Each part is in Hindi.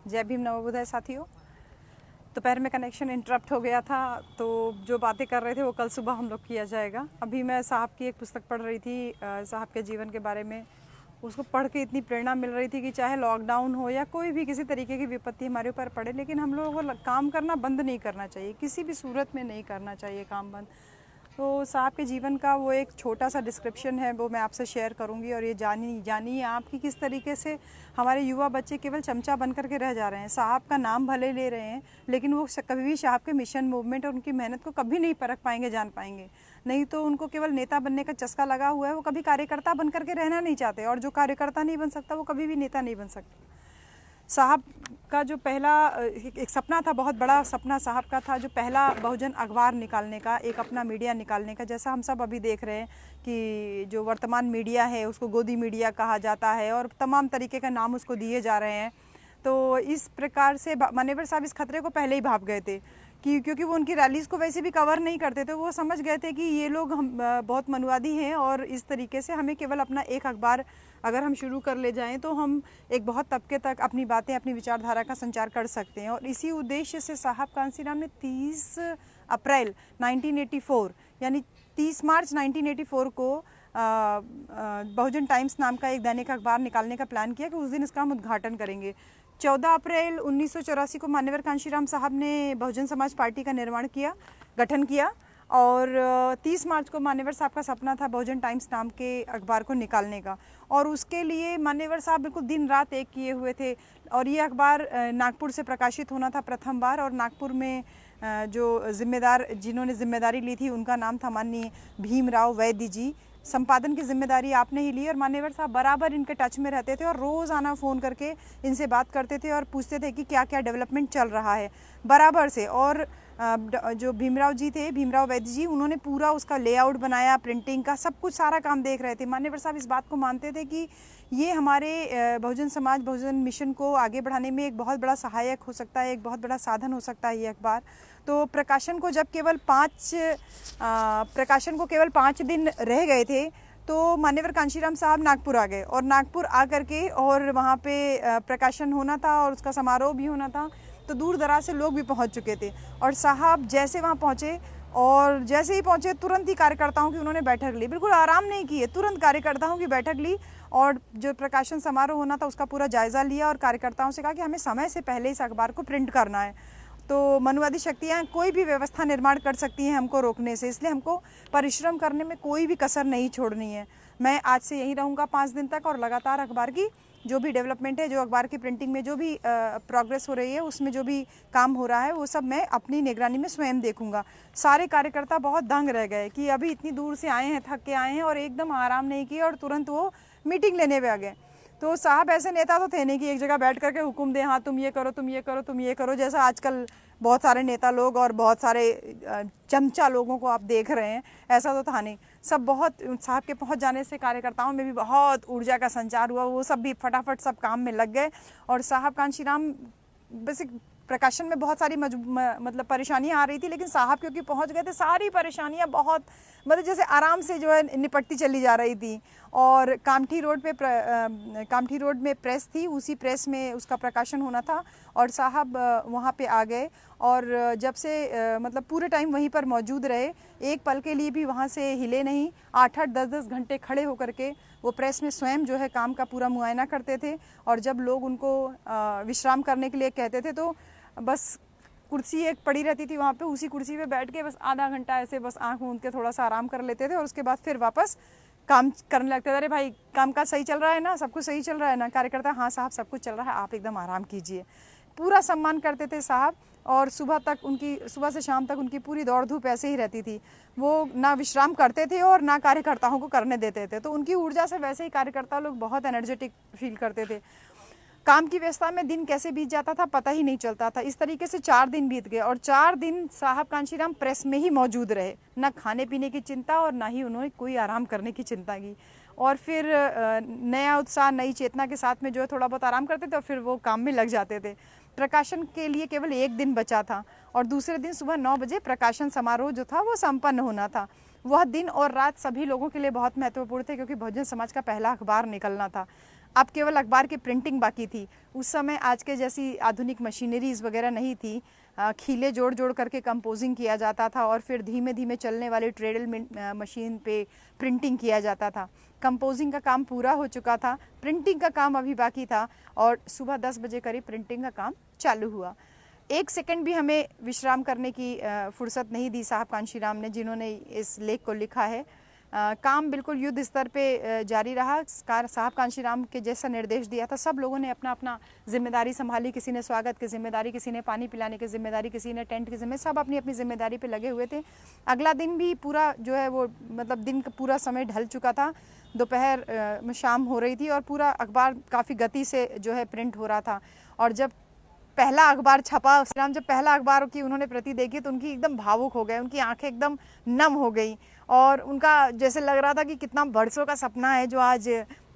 जय भीम नवोदय साथियों। दोपहर में कनेक्शन इंटरप्ट हो गया था, तो जो बातें कर रहे थे वो कल सुबह हम लोग किया जाएगा। अभी मैं साहब की एक पुस्तक पढ़ रही थी, साहब के जीवन के बारे में। उसको पढ़ के इतनी प्रेरणा मिल रही थी कि चाहे लॉकडाउन हो या कोई भी किसी तरीके की विपत्ति हमारे ऊपर पड़े, लेकिन हम लोगों को काम करना बंद नहीं करना चाहिए, किसी भी सूरत में नहीं करना चाहिए काम बंद। तो साहब के जीवन का वो एक छोटा सा डिस्क्रिप्शन है, वो मैं आपसे शेयर करूंगी। और ये जानिए आप कि किस तरीके से हमारे युवा बच्चे केवल चमचा बन करके रह जा रहे हैं। साहब का नाम भले ले रहे हैं, लेकिन वो कभी भी साहब के मिशन, मूवमेंट और उनकी मेहनत को कभी नहीं परख पाएंगे, जान पाएंगे। नहीं तो उनको केवल नेता बनने का चस्का लगा हुआ है, वो कभी कार्यकर्ता बन करके रहना नहीं चाहते। और जो कार्यकर्ता नहीं बन सकता वो कभी भी नेता नहीं बन सकता। साहब का जो पहला एक सपना था, बहुत बड़ा सपना साहब का था, जो पहला बहुजन अखबार निकालने का, एक अपना मीडिया निकालने का। जैसा हम सब अभी देख रहे हैं कि जो वर्तमान मीडिया है उसको गोदी मीडिया कहा जाता है और तमाम तरीके का नाम उसको दिए जा रहे हैं। तो इस प्रकार से मान्यवर साहब इस खतरे को पहले ही भाप गए थे कि क्योंकि वो उनकी रैलीज़ को वैसे भी कवर नहीं करते थे। वो समझ गए थे कि ये लोग हम बहुत मनुवादी हैं और इस तरीके से हमें केवल अपना एक अखबार अगर हम शुरू कर ले जाएं तो हम एक बहुत तबके तक अपनी बातें, अपनी विचारधारा का संचार कर सकते हैं। और इसी उद्देश्य से साहब कांसीराम ने 30 अप्रैल 1984 यानी 30 मार्च 1984 को बहुजन टाइम्स नाम का एक दैनिक अखबार निकालने का प्लान किया कि उस दिन इसका हम उद्घाटन करेंगे। 14 अप्रैल 1984 को मान्यवर कांशीराम साहब ने बहुजन समाज पार्टी का गठन किया। और 30 मार्च को मान्यवर साहब का सपना था बहुजन टाइम्स नाम के अखबार को निकालने का। और उसके लिए मान्यवर साहब बिल्कुल दिन रात एक किए हुए थे। और ये अखबार नागपुर से प्रकाशित होना था प्रथम बार। और नागपुर में जो जिन्होंने जिम्मेदारी ली थी उनका नाम था माननीय भीमराव वैद्य जी। संपादन की जिम्मेदारी आपने ही ली। और मान्यवर साहब बराबर इनके टच में रहते थे और रोज़ आना फ़ोन करके इनसे बात करते थे और पूछते थे कि क्या क्या डेवलपमेंट चल रहा है बराबर से। और जो भीमराव जी थे, भीमराव वैद्य जी, उन्होंने पूरा उसका लेआउट बनाया, प्रिंटिंग का सब कुछ, सारा काम देख रहे थे। मान्यवर साहब इस बात को मानते थे कि ये हमारे बहुजन समाज, बहुजन मिशन को आगे बढ़ाने में एक बहुत बड़ा सहायक हो सकता है, एक बहुत बड़ा साधन हो सकता है ये अखबार। तो प्रकाशन को केवल 5 दिन रह गए थे तो मान्यवर कांशीराम साहब नागपुर आ गए। और नागपुर आ करके और वहाँ पे प्रकाशन होना था और उसका समारोह भी होना था। तो दूर दराज से लोग भी पहुँच चुके थे। और साहब जैसे वहाँ पहुँचे और जैसे ही पहुँचे तुरंत ही कार्यकर्ताओं की उन्होंने बैठक ली। बिल्कुल आराम नहीं किए, तुरंत कार्यकर्ताओं की बैठक ली और जो प्रकाशन समारोह होना था उसका पूरा जायज़ा लिया। और कार्यकर्ताओं से कहा कि हमें समय से पहले इस अखबार को प्रिंट करना है। तो मनुवादी शक्तियाँ कोई भी व्यवस्था निर्माण कर सकती हैं हमको रोकने से, इसलिए हमको परिश्रम करने में कोई भी कसर नहीं छोड़नी है। मैं आज से यहीं रहूँगा 5 दिन तक और लगातार अखबार की जो भी डेवलपमेंट है, जो अखबार की प्रिंटिंग में जो भी प्रोग्रेस हो रही है, उसमें जो भी काम हो रहा है वो सब मैं अपनी निगरानी में स्वयं देखूंगा। सारे कार्यकर्ता बहुत दंग रह गए कि अभी इतनी दूर से आए हैं, थक के आए हैं और एकदम आराम नहीं किया और तुरंत वो मीटिंग लेने पे आ गए। तो साहब ऐसे नेता तो थे नहीं कि एक जगह बैठ करके हुक्म दें, हाँ तुम ये करो, तुम ये करो, तुम ये करो, जैसा आजकल बहुत सारे नेता लोग और बहुत सारे चमचा लोगों को आप देख रहे हैं। ऐसा तो था नहीं। सब बहुत साहब के पहुंच जाने से कार्यकर्ताओं में भी बहुत ऊर्जा का संचार हुआ। वो सब भी फटाफट सब काम में लग गए। और साहब कांशीराम बेसिक प्रकाशन में बहुत सारी मतलब परेशानियां आ रही थी, लेकिन साहब क्योंकि पहुंच गए थे, सारी परेशानियां बहुत मतलब जैसे आराम से जो है निपटती चली जा रही थी। और कामठी रोड में प्रेस थी, उसी प्रेस में उसका प्रकाशन होना था। और साहब वहाँ पे आ गए और जब से मतलब पूरे टाइम वहीं पर मौजूद रहे, एक पल के लिए भी वहाँ से हिले नहीं। 8-8, 10-10 घंटे खड़े होकर के वो प्रेस में स्वयं जो है काम का पूरा मुआयना करते थे। और जब लोग उनको विश्राम करने के लिए कहते थे तो बस कुर्सी एक पड़ी रहती थी वहाँ पे, उसी कुर्सी पे बैठ के बस आधा घंटा ऐसे बस आंख मूंद के थोड़ा सा आराम कर लेते थे और उसके बाद फिर वापस काम करने लगते थे। अरे भाई काम काज सही चल रहा है ना, सब कुछ सही चल रहा है ना? कार्यकर्ता, हाँ साहब सब कुछ चल रहा है, आप एकदम आराम कीजिए। पूरा सम्मान करते थे साहब। और सुबह से शाम तक उनकी पूरी दौड़ धूप ऐसे ही रहती थी। वो ना विश्राम करते थे और ना कार्यकर्ताओं को करने देते थे। तो उनकी ऊर्जा से वैसे ही कार्यकर्ता लोग बहुत एनर्जेटिक फील करते थे। काम की व्यवस्था में दिन कैसे बीत जाता था पता ही नहीं चलता था। इस तरीके से 4 दिन बीत गए और 4 दिन साहब कांशीराम प्रेस में ही मौजूद रहे। ना खाने पीने की चिंता और ना ही उन्होंने कोई आराम करने की चिंता की। और फिर नया उत्साह, नई चेतना के साथ में जो है थोड़ा बहुत आराम करते थे और फिर वो काम में लग जाते थे। प्रकाशन के लिए केवल 1 दिन बचा था और दूसरे दिन सुबह 9 बजे प्रकाशन समारोह जो था वो संपन्न होना था। वह दिन और रात सभी लोगों के लिए बहुत महत्वपूर्ण थे क्योंकि बहुजन समाज का पहला अखबार निकलना था। अब केवल अखबार की प्रिंटिंग बाकी थी। उस समय आज के जैसी आधुनिक मशीनरीज वगैरह नहीं थी। खीले जोड़ जोड़ करके कंपोजिंग किया जाता था और फिर धीमे धीमे चलने वाले ट्रेडल मशीन पे प्रिंटिंग किया जाता था। कंपोजिंग का काम पूरा हो चुका था, प्रिंटिंग का काम अभी बाकी था और सुबह 10 बजे करीब प्रिंटिंग का काम चालू हुआ। एक सेकंड भी हमें विश्राम करने की फुर्सत नहीं दी साहब कांशीराम ने, जिन्होंने इस लेख को लिखा है। काम बिल्कुल युद्ध स्तर पे जारी रहा। साहब कांशीराम के जैसा निर्देश दिया था, सब लोगों ने अपना अपना जिम्मेदारी संभाली। किसी ने स्वागत की जिम्मेदारी, किसी ने पानी पिलाने की जिम्मेदारी, किसी ने टेंट की जिम्मेदारी, सब अपनी अपनी जिम्मेदारी पे लगे हुए थे। अगला दिन भी पूरा जो है वो मतलब दिन का पूरा समय ढल चुका था। दोपहर में शाम हो रही थी और पूरा अखबार काफ़ी गति से जो है प्रिंट हो रहा था। और जब पहला अखबार छपा, श्रीराम जब पहला अखबार की उन्होंने प्रति देखी तो उनकी एकदम भावुक हो गए, उनकी आंखें एकदम नम हो गई और उनका जैसे लग रहा था कि कितना बरसों का सपना है जो आज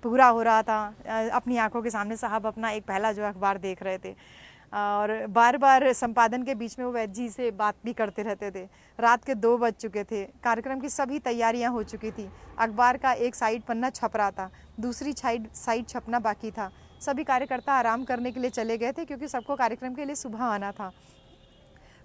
पूरा हो रहा था। अपनी आंखों के सामने साहब अपना एक पहला जो अखबार देख रहे थे और बार बार संपादन के बीच में वो वैद्य जी से बात भी करते रहते थे। रात के 2 बज चुके थे, कार्यक्रम की सभी तैयारियां हो चुकी थी। अखबार का एक साइड पन्ना छप रहा था, दूसरी साइड छपना बाकी था। सभी कार्यकर्ता आराम करने के लिए चले गए थे क्योंकि सबको कार्यक्रम के लिए सुबह आना था।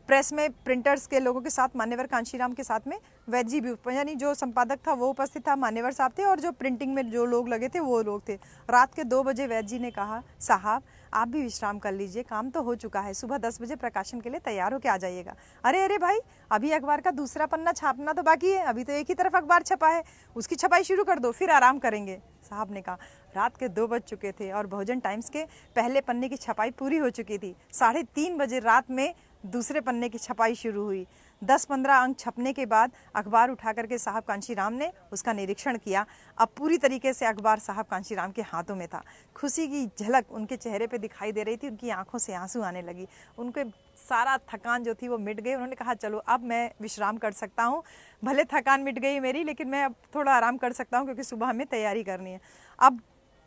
प्रेस में प्रिंटर्स के लोगों के साथ मान्यवर कांशीराम के साथ में वैद्य जी भी, यानी जो संपादक था वो उपस्थित था, मान्यवर साहब थे और जो प्रिंटिंग में जो लोग लगे थे वो लोग थे। रात के 2 बजे वैद्य जी ने कहा, साहब आप भी विश्राम कर लीजिए, काम तो हो चुका है, सुबह 10 बजे प्रकाशन के लिए तैयार होकर आ जाइएगा। अरे अरे भाई, अभी अखबार का दूसरा पन्ना छापना तो बाकी है, अभी तो एक ही तरफ अखबार छपा है, उसकी छपाई शुरू कर दो, फिर आराम करेंगे। साहब ने कहा। रात के 2 बज चुके थे और बहुजन टाइम्स के पहले पन्ने की छपाई पूरी हो चुकी थी। 3:30 बजे रात में दूसरे पन्ने की छपाई शुरू हुई। 10-15 अंक छपने के बाद अखबार उठा करके साहब कांशीराम ने उसका निरीक्षण किया। अब पूरी तरीके से अखबार साहब कांशीराम के हाथों में था। खुशी की झलक उनके चेहरे पे दिखाई दे रही थी, उनकी आंखों से आंसू आने लगी, उनके सारा थकान जो थी वो मिट गई। उन्होंने कहा, चलो अब मैं विश्राम कर सकता हूँ, भले थकान मिट गई मेरी, लेकिन मैं अब थोड़ा आराम कर सकता हूँ क्योंकि सुबह हमें तैयारी करनी है। अब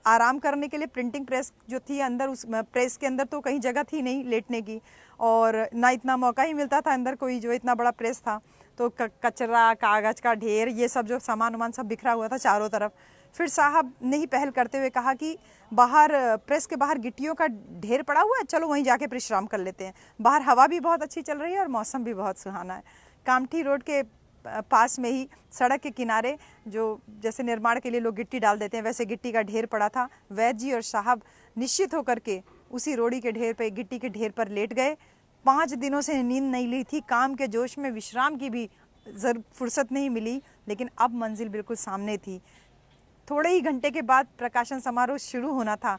आराम करने के लिए प्रिंटिंग प्रेस जो थी अंदर, उस प्रेस के अंदर तो कहीं जगह थी नहीं लेटने की और ना इतना मौका ही मिलता था अंदर कोई, जो इतना बड़ा प्रेस था। तो कचरा, कागज़ का ढेर, ये सब जो सामान वामान सब बिखरा हुआ था चारों तरफ। फिर साहब ने ही पहल करते हुए कहा कि बाहर प्रेस के बाहर गिट्टियों का ढेर पड़ा हुआ है, चलो वहीं जाके विश्राम कर लेते हैं। बाहर हवा भी बहुत अच्छी चल रही है और मौसम भी बहुत सुहाना है। कामठी रोड के पास में ही सड़क के किनारे जो जैसे निर्माण के लिए लोग गिट्टी डाल देते हैं, वैसे गिट्टी का ढेर पड़ा था। वैद्य जी और साहब निश्चित होकर के उसी रोड़ी के ढेर पे, गिट्टी के ढेर पर लेट गए। 5 दिनों से नींद नहीं ली थी, काम के जोश में विश्राम की भी फुर्सत नहीं मिली, लेकिन अब मंजिल बिल्कुल सामने थी। थोड़े ही घंटे के बाद प्रकाशन समारोह शुरू होना था।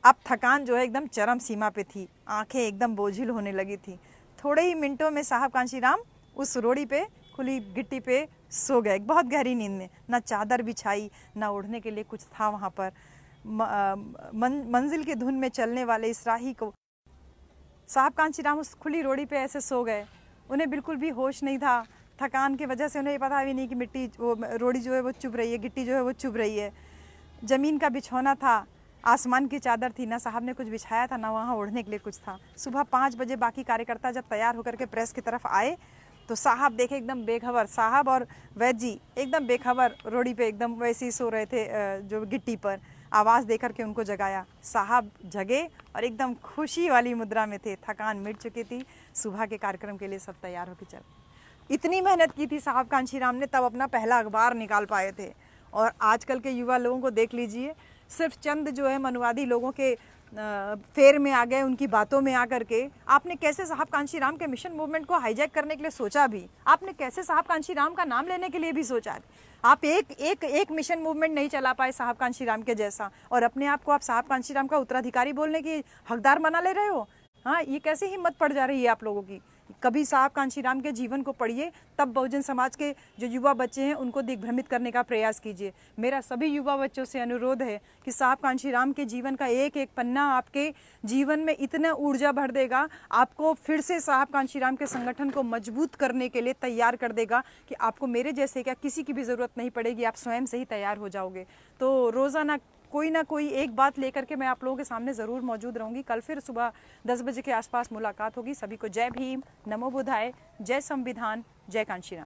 अब थकान जो है एकदम चरम सीमा पे थी, आंखें एकदम बोझिल होने लगी थी। थोड़े ही मिनटों में साहब कांशीराम उस रोड़ी पे खुली गिट्टी पे सो गए, बहुत गहरी नींद में। ना चादर बिछाई, ना ओढ़ने के लिए कुछ था वहाँ पर। मंजिल की धुन में चलने वाले इस राही को साहब कांशीराम उस खुली रोड़ी पे ऐसे सो गए। उन्हें बिल्कुल भी होश नहीं था, थकान की वजह से उन्हें पता भी नहीं कि मिट्टी वो रोड़ी जो है वो चुभ रही है, गिट्टी जो है वो चुभ रही है। ज़मीन का बिछौना था, आसमान की चादर थी, ना साहब ने कुछ बिछाया था ना वहाँ ओढ़ने के लिए कुछ था। सुबह 5 बजे बाकी कार्यकर्ता जब तैयार होकर के प्रेस की तरफ आए तो साहब देखे एकदम बेखबर, साहब और वैद्य जी एकदम बेखबर रोड़ी पे एकदम वैसे ही सो रहे थे जो गिट्टी पर। आवाज़ देकर के उनको जगाया। साहब जगे और एकदम खुशी वाली मुद्रा में थे, थकान मिट चुकी थी। सुबह के कार्यक्रम के लिए सब तैयार होकर चल। इतनी मेहनत की थी साहब कांशीराम ने, तब अपना पहला अखबार निकाल पाए थे। और आजकल के युवा लोगों को देख लीजिए, सिर्फ चंद जो है मनुवादी लोगों के फेर में आ गए, उनकी बातों में आकर के। आपने कैसे साहब कांशीराम के मिशन मूवमेंट को हाईजैक करने के लिए सोचा भी, आपने कैसे साहब कांशीराम का नाम लेने के लिए भी सोचा। आप एक मिशन मूवमेंट नहीं चला पाए साहब कांशीराम के जैसा, और अपने आप को आप साहब कांशीराम का उत्तराधिकारी बोलने की हकदार बना ले रहे हो। हाँ, ये कैसे हिम्मत पड़ जा रही है आप लोगों की। कभी साहब कांशीराम के जीवन को पढ़िए, तब बहुजन समाज के जो युवा बच्चे हैं उनको दिग्भ्रमित करने का प्रयास कीजिए। मेरा सभी युवा बच्चों से अनुरोध है कि साहब कांशीराम के जीवन का एक एक पन्ना आपके जीवन में इतना ऊर्जा भर देगा, आपको फिर से साहब कांशीराम के संगठन को मजबूत करने के लिए तैयार कर देगा कि आपको मेरे जैसे क्या किसी की भी ज़रूरत नहीं पड़ेगी, आप स्वयं से ही तैयार हो जाओगे। तो रोज़ाना कोई ना कोई एक बात लेकर के मैं आप लोगों के सामने ज़रूर मौजूद रहूँगी। कल फिर सुबह 10 बजे के आसपास मुलाकात होगी। सभी को जय भीम, नमो बुद्धाय, जय संविधान, जय कांशीराम।